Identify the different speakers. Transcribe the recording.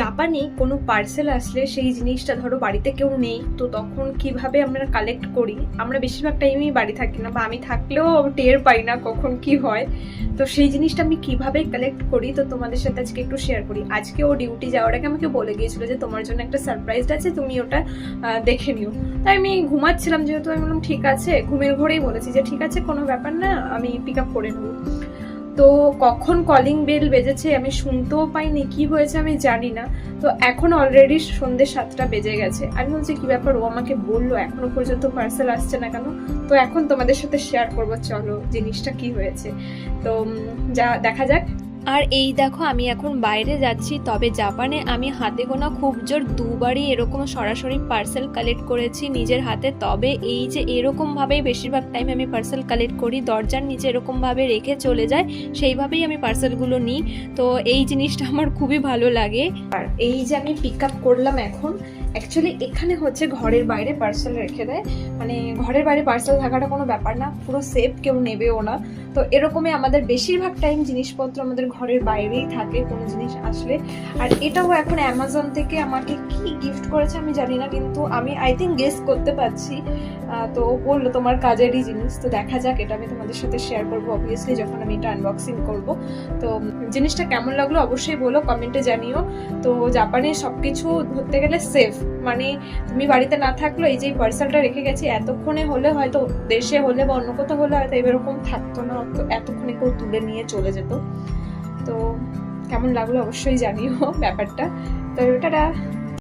Speaker 1: জাপানে কোনো পার্সেল আসলে সেই জিনিসটা ধরো বাড়িতে কেউ নেই, তো তখন কিভাবে আমরা কালেক্ট করি। আমরা বেশিরভাগ টাইমেই বাড়ি থাকি না, বা আমি থাকলেও টের পাই না কখন কি হয়। তো সেই জিনিসটা আমি কিভাবে কালেক্ট করি তো তোমাদের সাথে আজকে একটু শেয়ার করি। আজকে ও ডিউটি যাওয়ার আগে আমাকে বলে গিয়েছিল যে তোমার জন্য একটা সারপ্রাইজ আছে, তুমি ওটা দেখে নিও। তাই আমি ঘুমাচ্ছিলাম, যেহেতু আমি বললাম ঠিক আছে, ঘুমের ঘরেই বলেছি যে ঠিক আছে কোনো ব্যাপার না, আমি পিক আপ করে নেবো। তো কখন কলিং বেল বেজেছে আমি শুনতেও পাইনি, কি হয়েছে আমি জানি না। তো এখন অলরেডি সন্ধ্যে 7টা বেজে গেছে। আমি বলছি কি ব্যাপার, ও আমাকে বললো এখনো পর্যন্ত পার্সেল আসছে না কেন। তো এখন তোমাদের সাথে শেয়ার করবো, চলো জিনিসটা কি হয়েছে। তো যা দেখা যাক। আর এই দেখো আমি এখন বাইরে যাচ্ছি, তবে জাপানে আমি হাতে গোনা খুব জোর দুবারই এরকম সরাসরি পার্সেল কালেক্ট করেছি নিজের হাতে। তবে এই যে এরকমভাবেই বেশিরভাগ টাইম আমি পার্সেল কালেক্ট করি, দরজার নিচে এরকমভাবে রেখে চলে যায়, সেইভাবেই আমি পার্সেলগুলো নিই। তো এই জিনিসটা আমার খুবই ভালো লাগে। আর এই যে আমি পিক আপ করলাম এখন, অ্যাকচুয়ালি এখানে হচ্ছে ঘরের বাইরে পার্সেল রেখে দেয়, মানে ঘরের বাইরে পার্সেল থাকাটা কোনো ব্যাপার না, পুরো সেফ, কেউ নেবেও না। তো এরকমই আমাদের বেশিরভাগ টাইম জিনিসপত্র আমাদের ঘরের বাইরেই থাকে কোনো জিনিস আসলে। আর এটাও এখন অ্যামাজন থেকে আমাকে কি গিফট করেছে আমি জানি না, কিন্তু আমি আই থিঙ্ক গেস করতে পারছি। তো ও বললো তোমার কাজেরই জিনিস, তো দেখা যাক, এটা আমি তোমাদের সাথে শেয়ার করবো অবভিয়াসলি যখন আমি এটা আনবক্সিং করব। তো জিনিসটা কেমন লাগলো অবশ্যই বলো, কমেন্টে জানিও। তো জাপানে সবকিছু ধরতে গেলে সেফ, মানে তুমি বাড়িতে না থাকলো এই যে পার্সেলটা রেখে গেছি, এতক্ষণে হলে হয়তো দেশে হলে বা অন্য কোথাও হলে হয়তো এরকম থাকতো না, তো এতক্ষণে কেউ তুলে নিয়ে চলে যেত। তো কেমন লাগলো অবশ্যই জানিও ব্যাপারটা। তো টাটা।